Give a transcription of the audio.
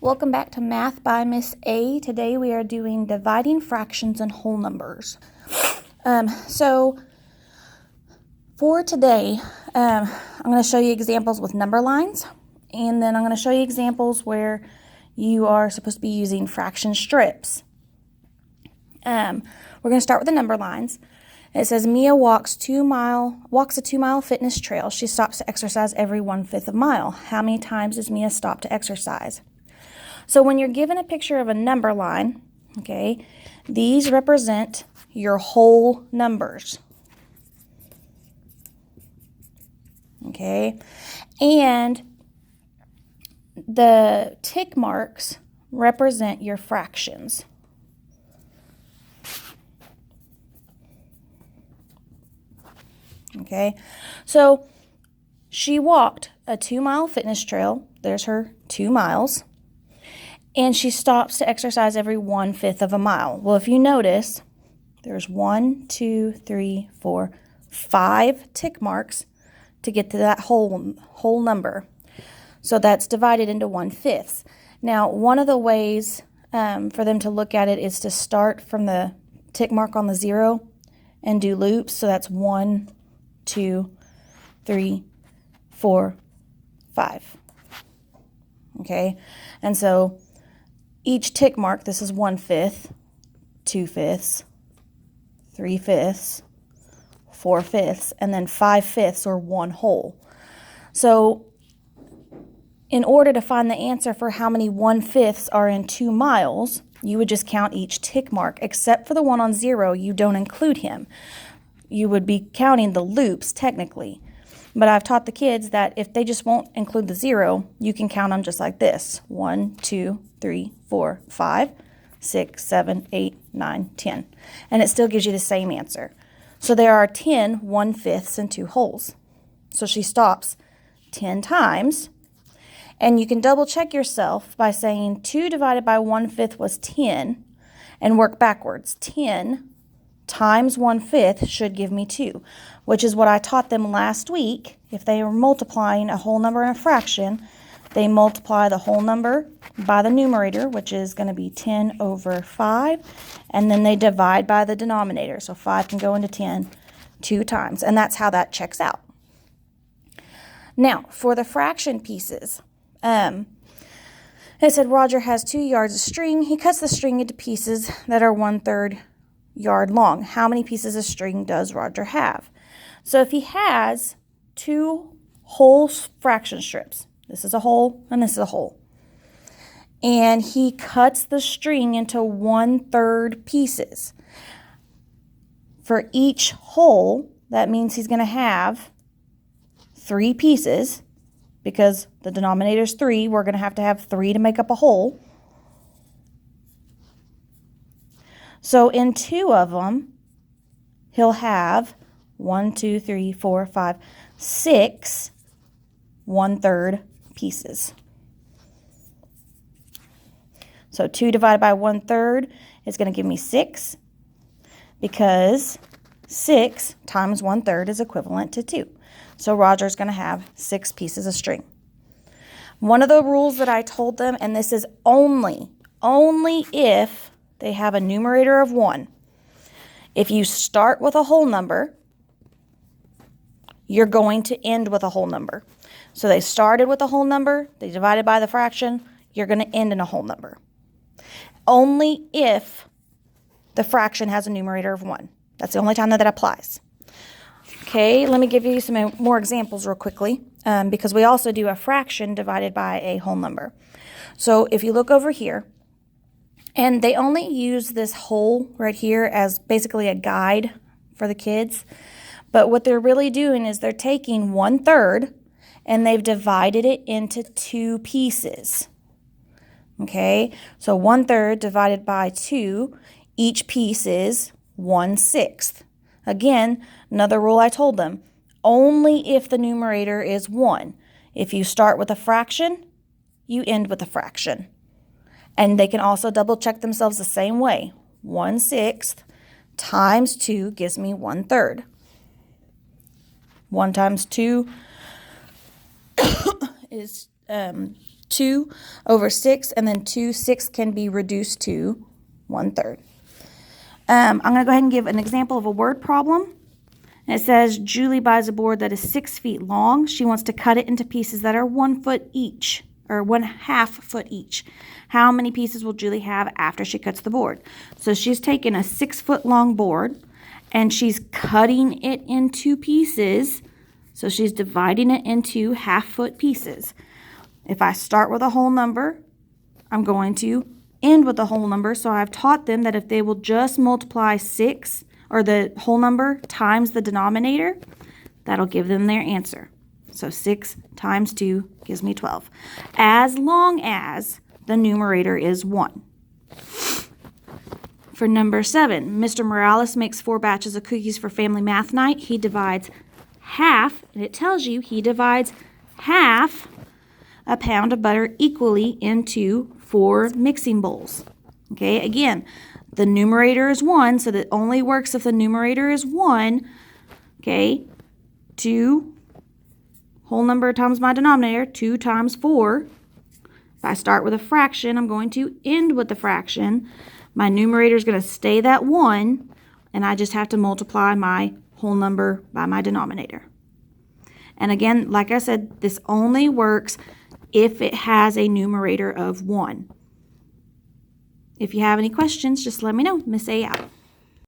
Welcome back to Math by Miss A. Today we are doing dividing fractions and whole numbers. So for today, I'm going to show you examples with number lines, and then I'm going to show you examples where you are supposed to be using fraction strips. We're going to start with the number lines. It says Mia walks a 2-mile fitness trail. She stops to exercise every 1/5 of a mile. How many times does Mia stop to exercise? So when you're given a picture of a number line, okay, these represent your whole numbers. Okay, and the tick marks represent your fractions. Okay, so she walked a 2-mile fitness trail. There's her 2 miles. And she stops to exercise every 1/5 of a mile. Well, if you notice, there's 1, 2, 3, 4, 5 tick marks to get to that whole number. So that's divided into 1/5. Now, one of the ways for them to look at it is to start from the tick mark on the 0 and do loops. So that's 1, 2, 3, 4, 5. Okay, and so each tick mark, this is 1/5, 2/5, 3/5, 4/5, and then 5/5 or 1 whole. So in order to find the answer for how many 1/5 are in 2 miles, you would just count each tick mark, except for the one on 0, you don't include him. You would be counting the loops technically. But I've taught the kids that if they just won't include the 0, you can count them just like this. 1, 2, 3, 4, 5, 6, 7, 8, 9, 10. And it still gives you the same answer. So there are 10 1/5s and 2 wholes. So she stops 10 times. And you can double check yourself by saying 2 divided by 1/5 was 10 and work backwards. 10 times 1/5 should give me 2, which is what I taught them last week. If they were multiplying a whole number and a fraction, they multiply the whole number by the numerator, which is going to be 10 over 5, and then they divide by the denominator. So 5 can go into 10 2 times, and that's how that checks out. Now, for the fraction pieces, it said Roger has 2 yards of string. He cuts the string into pieces that are 1/3 yard long. How many pieces of string does Roger have? So if he has 2 whole fraction strips, this is a whole and this is a whole, and he cuts the string into 1/3 pieces. For each whole, that means he's going to have 3 pieces, because the denominator is 3. We're going to have 3 to make up a whole. So in 2 of them, he'll have 1, 2, 3, 4, 5, 6 1/3 pieces. So 2 divided by 1/3 is going to give me 6, because 6 times 1/3 is equivalent to 2. So Roger's going to have 6 pieces of string. One of the rules that I told them, and this is only if they have a numerator of 1. If you start with a whole number, you're going to end with a whole number. So they started with a whole number, they divided by the fraction, you're going to end in a whole number. Only if the fraction has a numerator of 1. That's the only time that applies. Okay, let me give you some more examples real quickly, because we also do a fraction divided by a whole number. So if you look over here, and they only use this whole right here as basically a guide for the kids. But what they're really doing is they're taking 1/3 and they've divided it into 2 pieces. Okay, so 1/3 divided by 2, each piece is 1/6. Again, another rule I told them, only if the numerator is 1. If you start with a fraction, you end with a fraction. And they can also double check themselves the same way. 1/6 times 2 gives me 1/3. 1 times 2 is 2 over 6, and then 6 can be reduced to 1/3. I'm going to go ahead and give an example of a word problem. And it says, Julie buys a board that is 6 feet long. She wants to cut it into pieces that are 1 foot each, or 1/2 foot each. How many pieces will Julie have after she cuts the board? So she's taken a 6 foot long board and she's cutting it into pieces. So she's dividing it into 1/2 foot pieces. If I start with a whole number, I'm going to end with a whole number. So I've taught them that if they will just multiply 6 or the whole number times the denominator, that'll give them their answer. So 6 times 2 gives me 12, as long as the numerator is 1. For number 7, Mr. Morales makes 4 batches of cookies for family math night. He divides half, and it tells you he divides half a pound of butter equally into 4 mixing bowls. Okay, again, the numerator is 1, so that only works if the numerator is 1. Okay, 2 whole number times my denominator, 2 times 4. If I start with a fraction, I'm going to end with the fraction. My numerator is going to stay that 1, and I just have to multiply my whole number by my denominator. And again, like I said, this only works if it has a numerator of 1. If you have any questions, just let me know. Miss A out.